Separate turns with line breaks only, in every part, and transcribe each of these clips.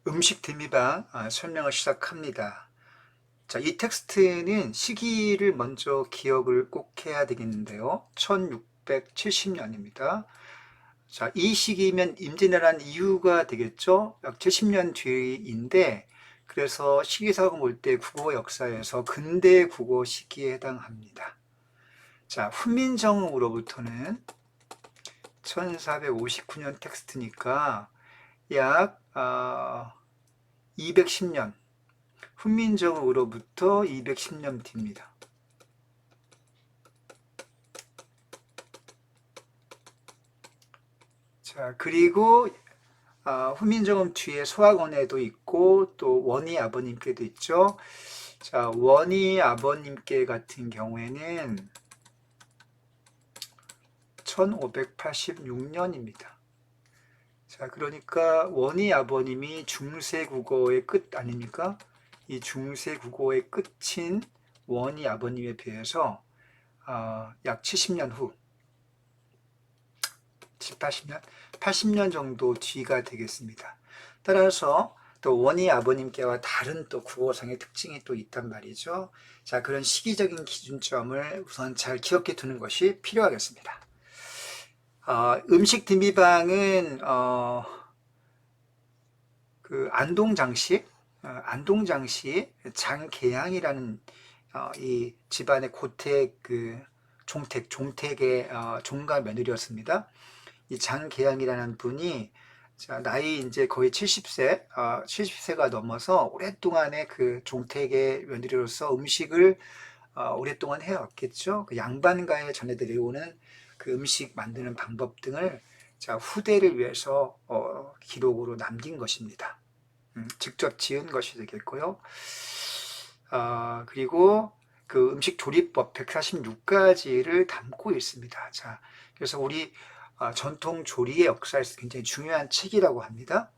음식 대미방 설명을 시작합니다. 자, 이 텍스트는 시기를 먼저 기억을 꼭 해야 되겠는데요. 1670년입니다. 자, 이 시기면 임진왜란 이후가 되겠죠. 약 70년 뒤인데, 그래서 시기상을 볼 때 국어 역사에서 근대 국어 시기에 해당합니다. 자, 훈민정음으로부터는 1459년 텍스트니까 약 210년, 훈민정음으로부터 210년 뒤입니다. 자, 그리고 훈민정음 뒤에 소학원에도 있고 또 원희 아버님께도 있죠. 자, 원희 아버님께 같은 경우에는 1586년입니다. 자, 그러니까 원희 아버님이 중세국어의 끝 아닙니까? 이 중세국어의 끝인 원희 아버님에 비해서 약 70년 후, 80년? 80년 정도 뒤가 되겠습니다. 따라서 또 원희 아버님께와 다른 또 국어상의 특징이 또 있단 말이죠. 자, 그런 시기적인 기준점을 우선 잘 기억해 두는 것이 필요하겠습니다. 음식 뒷미방은 그 안동장씨 장계양이라는 이 집안의 고택 그 종택의 종가 며느리였습니다. 이 장계양이라는 분이 자, 나이 이제 거의 70세가 넘어서 오랫동안의 그 종택의 며느리로서 음식을 오랫동안 해왔겠죠. 그 양반가에 전해드려오는 그 음식 만드는 방법 등을 자, 후대를 위해서 기록으로 남긴 것입니다. 직접 지은 것이 되겠고요. 그리고 그 음식 조리법 146가지를 담고 있습니다. 자, 그래서 우리 전통 조리의 역사에서 굉장히 중요한 책이라고 합니다.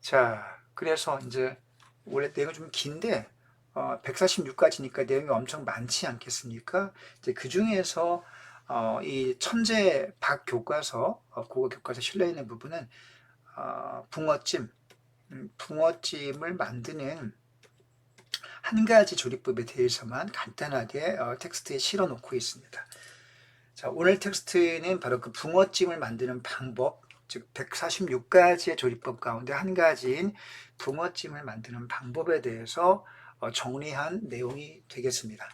자, 그래서 이제 원래 내용이 좀 긴데 146가지니까 내용이 엄청 많지 않겠습니까? 이제 그 중에서 이 천재 박교과서 국어 교과서 실려 있는 부분은 붕어찜을 만드는 한 가지 조리법에 대해서만 간단하게 텍스트에 실어 놓고 있습니다. 자, 오늘 텍스트는 바로 그 붕어찜을 만드는 방법, 즉 146가지의 조리법 가운데 한 가지인 붕어찜을 만드는 방법에 대해서 정리한 내용이 되겠습니다.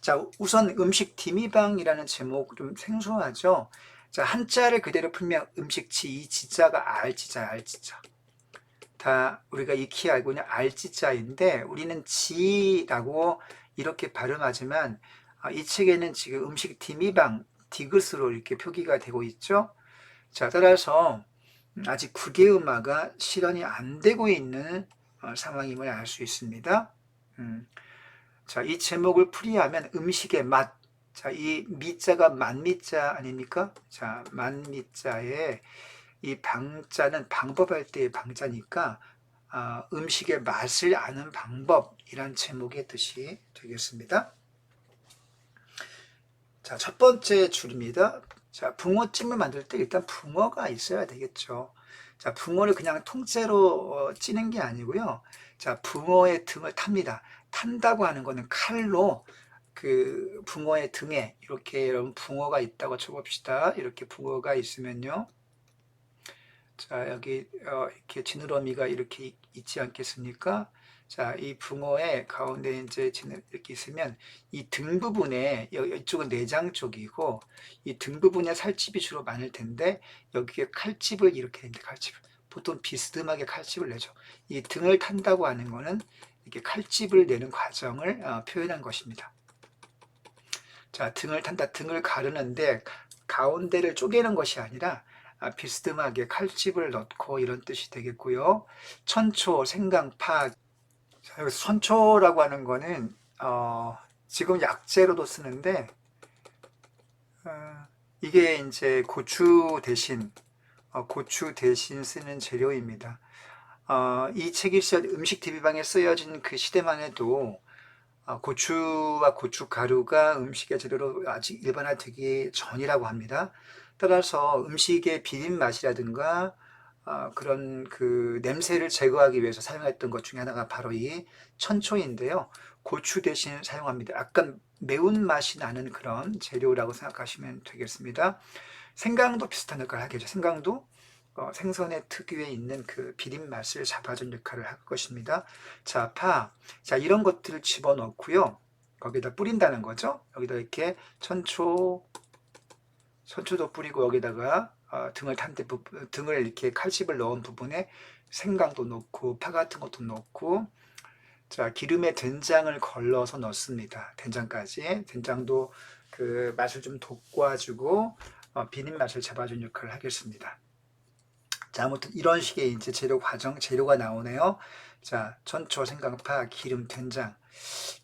자, 우선 음식 디미방이라는 제목 좀 생소하죠? 자, 한자를 그대로 풀면 음식지, 이 지자가 알지자. 다 우리가 익히 알고 있는 알지자인데 우리는 지라고 이렇게 발음하지만 이 책에는 지금 음식 디미방, 디귿으로 이렇게 표기가 되고 있죠. 자, 따라서 아직 국외음화가 실현이 안 되고 있는 상황임을 알 수 있습니다. 자, 이 제목을 풀이하면 음식의 맛. 자, 이 미자가 만미자 아닙니까? 자, 만미자에 이 방자는 방법할 때의 방자니까 음식의 맛을 아는 방법이란 제목의 뜻이 되겠습니다. 자, 첫 번째 줄입니다. 자, 붕어찜을 만들 때 일단 붕어가 있어야 되겠죠. 자, 붕어를 그냥 통째로 찌는 게 아니고요. 자, 붕어의 등을 탑니다. 탄다고 하는 거는 칼로 그 붕어의 등에 이렇게 여러분 붕어가 있다고 쳐봅시다. 이렇게 붕어가 있으면요. 자, 여기 이렇게 지느러미가 이렇게 있지 않겠습니까? 자, 이 붕어의 가운데 이제 이렇게 있으면 이 등 부분에 이쪽은 내장 쪽이고 이 등 부분에 살집이 주로 많을 텐데 여기에 칼집을 이렇게 했는데 칼집을 보통 비스듬하게 칼집을 내죠. 이 등을 탄다고 하는 거는 이렇게 칼집을 내는 과정을 표현한 것입니다. 자, 등을 탄다, 등을 가르는데 가운데를 쪼개는 것이 아니라 비스듬하게 칼집을 넣고 이런 뜻이 되겠고요. 천초, 생강, 파. 자, 여기서 천초라고 하는 거는 지금 약재로도 쓰는데 이게 이제 고추 대신 쓰는 재료입니다. 이 책이 음식 DB방에 쓰여진 그 시대만 해도 고추와 고춧가루가 음식의 재료로 아직 일반화되기 전이라고 합니다. 따라서 음식의 비린 맛이라든가 그런 그 냄새를 제거하기 위해서 사용했던 것 중에 하나가 바로 이 천초인데요. 고추 대신 사용합니다. 약간 매운맛이 나는 그런 재료라고 생각하시면 되겠습니다. 생강도 비슷한 역할을 하겠죠. 생강도 생선의 특유에 있는 그 비린 맛을 잡아준 역할을 할 것입니다. 자, 자, 이런 것들을 집어넣고요. 거기다 뿌린다는 거죠. 여기다 이렇게 천초도 뿌리고 여기다가 등을 이렇게 칼집을 넣은 부분에 생강도 넣고 파 같은 것도 넣고, 자, 기름에 된장을 걸러서 넣습니다. 된장까지. 된장도 그 맛을 좀 돋궈주고 비린 맛을 잡아준 역할을 하겠습니다. 자, 아무튼 이런 식의 이제 재료가 나오네요. 자, 천초, 생강파, 기름, 된장.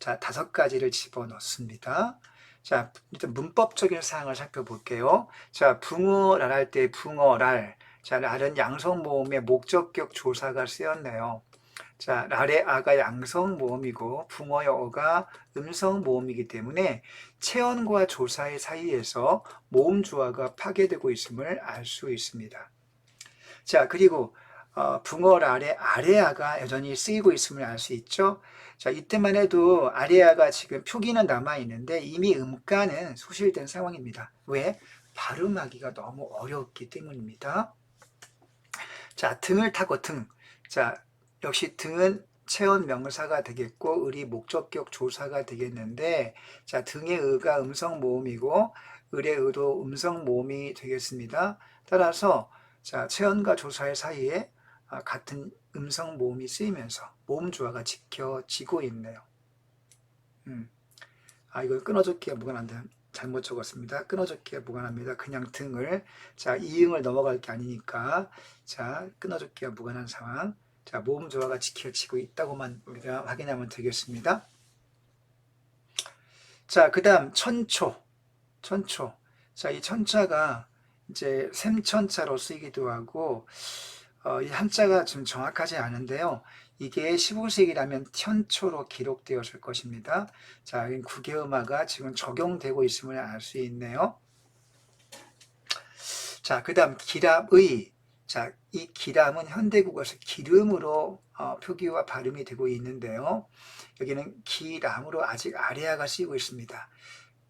자, 5가지를 집어 넣습니다. 자, 일단 문법적인 사항을 살펴볼게요. 자, 붕어랄 할 때 붕어랄. 자, 랄은 양성 모음의 목적격 조사가 쓰였네요. 자, 랄의 아가 양성 모음이고 붕어의 어가 음성 모음이기 때문에 체언과 조사의 사이에서 모음 조화가 파괴되고 있음을 알 수 있습니다. 자, 그리고 붕어 랄의 아레아가 여전히 쓰이고 있음을 알 수 있죠. 자, 이때만 해도 아레아가 지금 표기는 남아 있는데 이미 음가는 소실된 상황입니다. 왜? 발음하기가 너무 어렵기 때문입니다. 자, 등을 타고 등. 자, 역시 등은 체언 명사가 되겠고 을이 목적격 조사가 되겠는데, 자, 등의 의가 음성 모음이고 을의 의도 음성 모음이 되겠습니다. 따라서 자, 체언과 조사의 사이에 같은 음성 모음이 쓰이면서 모음 조화가 지켜지고 있네요. 이걸 끊어줬기에 무관한데 잘못 적었습니다. 끊어줬기에 무관합니다. 그냥 등을, 자, 이응을 넘어갈 게 아니니까, 자, 끊어줬기에 무관한 상황. 자, 모음 조화가 지켜지고 있다고만 우리가 확인하면 되겠습니다. 자, 그 다음 천초. 자, 이 천자가 이제 샘천자로 쓰이기도 하고, 이 한자가 좀 정확하지 않은데요. 이게 15세기라면 천초로 기록되었을 것입니다. 자, 국외음화가 지금 적용되고 있음을 알 수 있네요. 자, 그 다음 기람의. 자, 이 기람은 현대국어에서 기름으로 표기와 발음이 되고 있는데요. 여기는 기람으로 아직 아레아가 쓰이고 있습니다.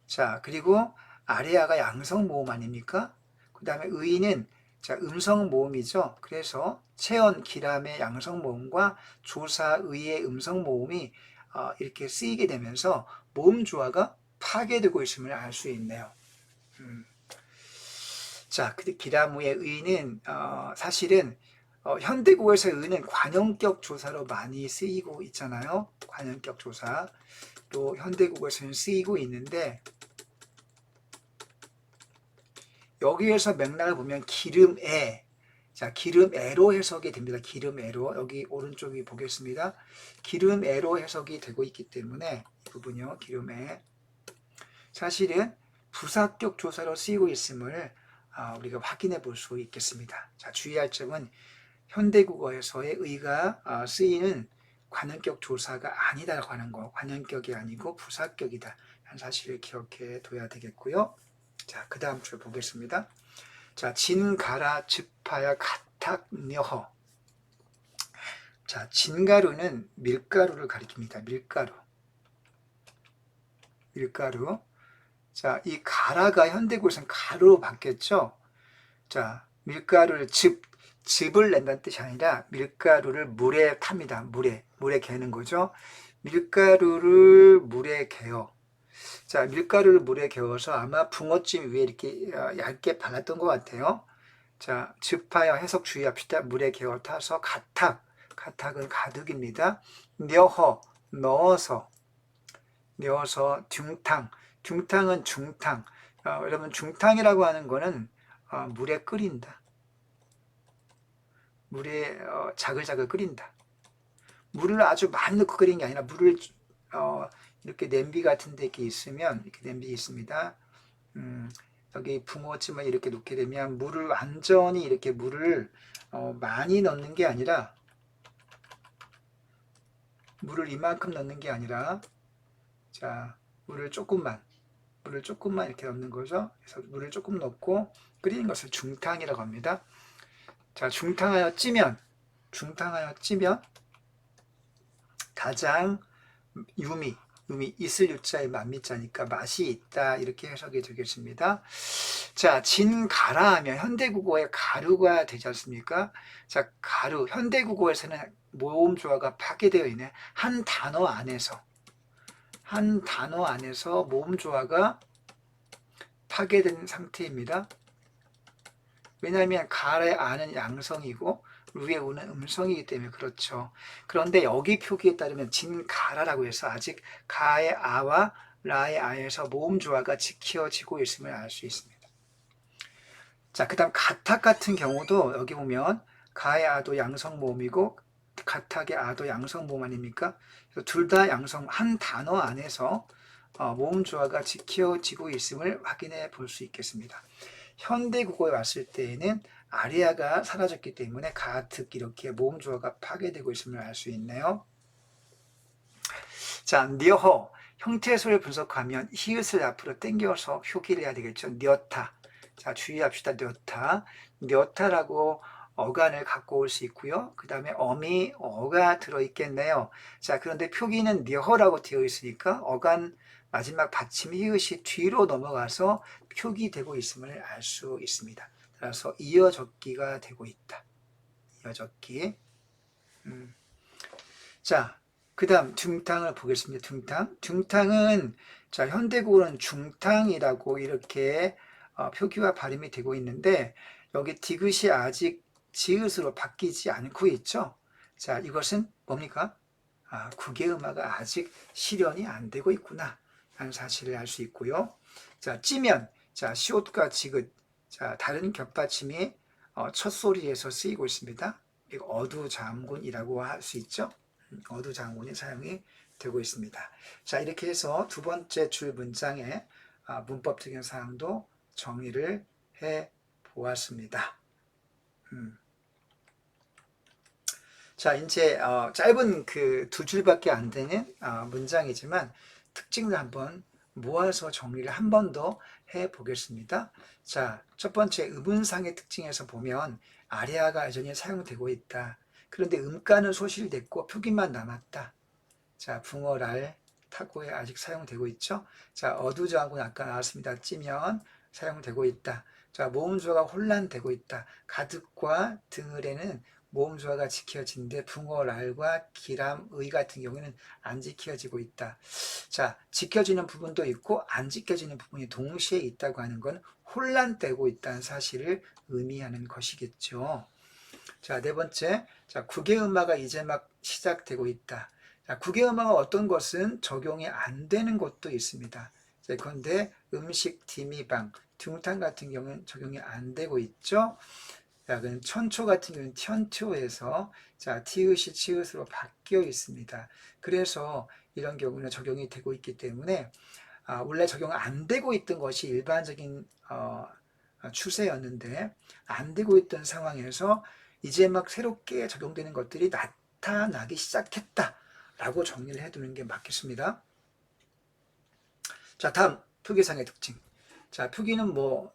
자, 그리고 아레아가 양성 모음 아닙니까? 그 다음에 의는 자, 음성 모음이죠. 그래서 체언 기람의 양성 모음과 조사 의의 음성 모음이 이렇게 쓰이게 되면서 모음 조화가 파괴되고 있음을 알 수 있네요. 자, 근데 기라무의 의는 사실은 현대국어에서 의는 관용격 조사로 많이 쓰이고 있잖아요. 관용격 조사. 또 현대국어에서는 쓰이고 있는데, 여기에서 맥락을 보면 기름에, 자, 기름애로 해석이 됩니다. 기름애로. 여기 오른쪽이 보겠습니다. 기름애로 해석이 되고 있기 때문에 이 부분이요. 기름애. 사실은 부사격 조사로 쓰이고 있음을 우리가 확인해 볼 수 있겠습니다. 자, 주의할 점은 현대국어에서의 의가 쓰이는 관용격 조사가 아니다라고 하는 거. 관용격이 아니고 부사격이다 하는 사실을 기억해 둬야 되겠고요. 자, 그 다음 줄 보겠습니다. 자, 진가라 즙하야 가탁녀허. 자, 진가루는 밀가루를 가리킵니다. 밀가루. 자, 이 가라가 현대국어에서는 가루로 바뀌었죠. 자, 밀가루를 즙을 낸다는 뜻이 아니라 밀가루를 물에 탑니다. 물에 개는 거죠. 밀가루를 물에 개어. 자, 밀가루를 물에 개어서 아마 붕어찜 위에 이렇게 얇게 발랐던 것 같아요. 자, 즙하여 해석 주의합시다. 물에 개어 타서 가탁은 가득입니다. 녀허, 넣어서 둥탕은 중탕. 여러분, 중탕이라고 하는 거는 물에 끓인다. 물에 자글자글 끓인다. 물을 아주 많이 넣고 끓이는 게 아니라 물을 이렇게 냄비 같은 데 이렇게 있으면, 이렇게 냄비 있습니다. 여기 붕어찜을 이렇게 놓게 되면 물을 완전히 이렇게 물을 많이 넣는 게 아니라, 물을 이만큼 넣는 게 아니라, 자, 물을 조금만 이렇게 넣는 거죠. 그래서 물을 조금 넣고 끓이는 것을 중탕이라고 합니다. 자, 중탕하여 찌면 가장 유미 있을 유자의 만미자니까 맛이 있다 이렇게 해석이 되겠습니다. 자, 진가라 하면 현대국어의 가루가 되지 않습니까? 자, 가루 현대국어에서는 모음 조화가 파괴되어 있네. 한 단어 안에서 모음 조화가 파괴된 상태입니다. 왜냐하면 가의 아는 양성이고 루의 우는 음성이기 때문에 그렇죠. 그런데 여기 표기에 따르면 진가라라고 해서 아직 가의 아와 라의 아에서 모음 조화가 지켜지고 있음을 알 수 있습니다. 자, 그 다음 가탁 같은 경우도 여기 보면 가의 아도 양성 모음이고 가탁의 아도 양성 모음 아닙니까? 둘 다 양성, 한 단어 안에서 모음 조화가 지켜지고 있음을 확인해 볼 수 있겠습니다. 현대국어에 왔을 때에는 아리아가 사라졌기 때문에 가특 이렇게 모음 조화가 파괴되고 있음을 알 수 있네요. 자, 뉘허 형태소를 분석하면 히읗을 앞으로 당겨서 표기를 해야 되겠죠. 뉘었다. 자, 주의합시다. 뉘었다라고 어간을 갖고 올 수 있고요. 그 다음에 어미 어가 들어있겠네요. 자, 그런데 표기는 뉘허라고 되어 있으니까 어간 마지막 받침 히읗이 뒤로 넘어가서 표기되고 있음을 알 수 있습니다. 따라서 이어적기가 되고 있다. 이어적기. 자, 그 다음 둥탕을 보겠습니다. 둥탕은 자, 현대국어는 중탕이라고 이렇게 표기와 발음이 되고 있는데 여기 디귿이 아직 지읒으로 바뀌지 않고 있죠. 자, 이것은 뭡니까? 국외음화가 아직 실현이 안 되고 있구나 라는 사실을 알 수 있고요. 자, 찌면 자, 시옷과 지긋 자, 다른 겹받침이 첫 소리에서 쓰이고 있습니다. 이거 어두장군이라고 할 수 있죠. 어두장군이 사용이 되고 있습니다. 자, 이렇게 해서 두 번째 줄 문장의 문법적인 사항도 정리를 해 보았습니다. 자, 이제 짧은 그 두 줄밖에 안 되는 문장이지만 특징을 한번 모아서 정리를 한 번 더 해 보겠습니다. 자, 첫 번째 음운상의 특징에서 보면 아리아가 여전히 사용되고 있다. 그런데 음가는 소실됐고 표기만 남았다. 자, 붕어랄 타고에 아직 사용되고 있죠. 자, 어두저하고는 아까 나왔습니다. 찌면 사용되고 있다. 자, 모음조화가 혼란되고 있다. 가득과 등을에는 모음조화가 지켜진데 붕어랄과 기람의 같은 경우에는 안 지켜지고 있다. 자, 지켜지는 부분도 있고 안 지켜지는 부분이 동시에 있다고 하는 건 혼란되고 있다는 사실을 의미하는 것이겠죠. 자, 네 번째, 자, 국외음화가 이제 막 시작되고 있다. 자, 국외음화가 어떤 것은 적용이 안 되는 것도 있습니다. 자, 그런데 음식, 디미방, 둥탕 같은 경우는 적용이 안 되고 있죠. 자, 그럼 천초 같은 경우는 션초에서 자, 티읕이 치읒으로 바뀌어 있습니다. 그래서 이런 경우는 적용이 되고 있기 때문에 원래 적용 안 되고 있던 것이 일반적인 추세였는데 안 되고 있던 상황에서 이제 막 새롭게 적용되는 것들이 나타나기 시작했다라고 정리를 해두는 게 맞겠습니다. 자, 다음 표기상의 특징. 자, 표기는 뭐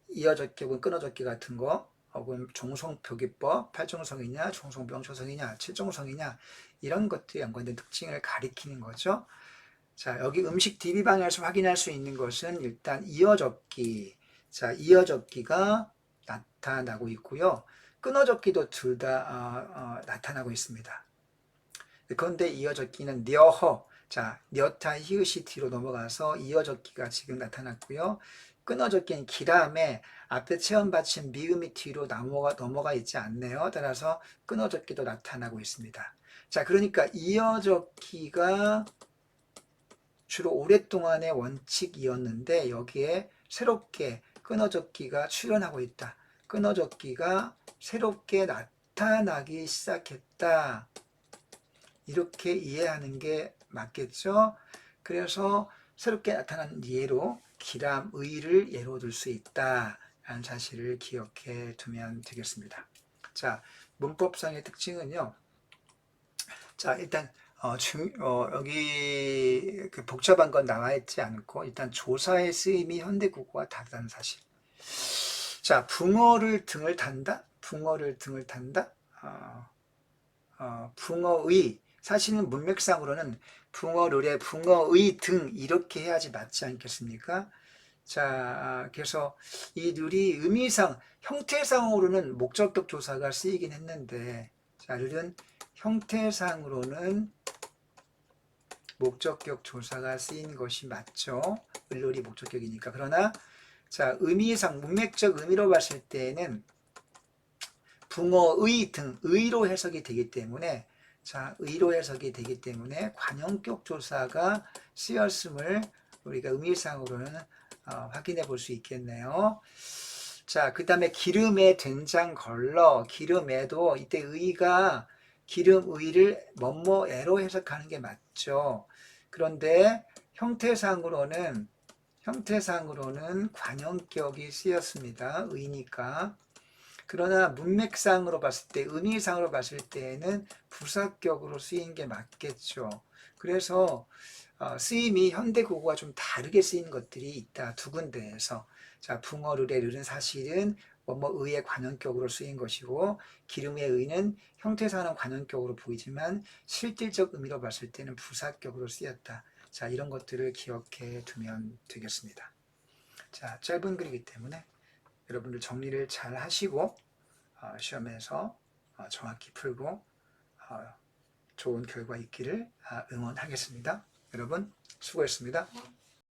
이어적기 혹은 끊어적기 같은 거 혹은 종송표기법, 팔종성이냐, 종송명초성이냐, 칠종성이냐 이런 것들에 연관된 특징을 가리키는 거죠. 자, 여기 음식 DB방에서 확인할 수 있는 것은 일단 이어적기. 자, 이어적기가 나타나고 있고요. 끊어적기도 둘 다 나타나고 있습니다. 그런데 이어적기는 뉘허. 자, 뉘었다 히읗이 뒤로 넘어가서 이어적기가 지금 나타났고요. 끊어적기는 기람에 앞에 체험받침 미음이 뒤로 넘어가 있지 않네요. 따라서 끊어적기도 나타나고 있습니다. 자, 그러니까 이어적기가 주로 오랫동안의 원칙이었는데 여기에 새롭게 끊어적기가 출현하고 있다. 끊어적기가 새롭게 나타나기 시작했다. 이렇게 이해하는 게 맞겠죠? 그래서 새롭게 나타난 예로 기람의를 예로 들 수 있다. 라는 사실을 기억해 두면 되겠습니다. 자, 문법상의 특징은요. 자, 일단 여기 그 복잡한 건 나와 있지 않고 일단 조사의 쓰임이 현대국어와 다르다는 사실. 자, 붕어를 등을 단다? 붕어를 등을 탄다. 붕어의, 사실은 문맥상으로는 붕어르래, 붕어의 등 이렇게 해야지 맞지 않겠습니까? 자, 그래서 이 룰이 의미상, 형태상으로는 목적격 조사가 쓰이긴 했는데, 자, 룰은 형태상으로는 목적격 조사가 쓰인 것이 맞죠. 을룰이 목적격이니까. 그러나 자, 의미상, 문맥적 의미로 봤을 때는 붕어의 등, 의로 해석이 되기 때문에, 자, 의로 해석이 되기 때문에 관형격 조사가 쓰였음을 우리가 의미상으로는 확인해 볼 수 있겠네요. 자, 그 다음에 기름에 된장 걸러, 기름에도 이때 의가 기름의를 뭐뭐에로 해석하는 게 맞죠. 그런데 형태상으로는 관형격이 쓰였습니다. 의니까. 그러나 문맥상으로 봤을 때, 의미상으로 봤을 때에는 부사격으로 쓰인 게 맞겠죠. 그래서 쓰임이 현대 국어가 좀 다르게 쓰인 것들이 있다. 두 군데에서. 자, 붕어르의 르는 사실은 뭐뭐의의 관형격으로 쓰인 것이고, 기름의 의는 형태상은 관형격으로 보이지만 실질적 의미로 봤을 때는 부사격으로 쓰였다. 자, 이런 것들을 기억해 두면 되겠습니다. 자, 짧은 글이기 때문에 여러분들 정리를 잘 하시고 시험에서 정확히 풀고 좋은 결과 있기를 응원하겠습니다. 여러분 수고했습니다.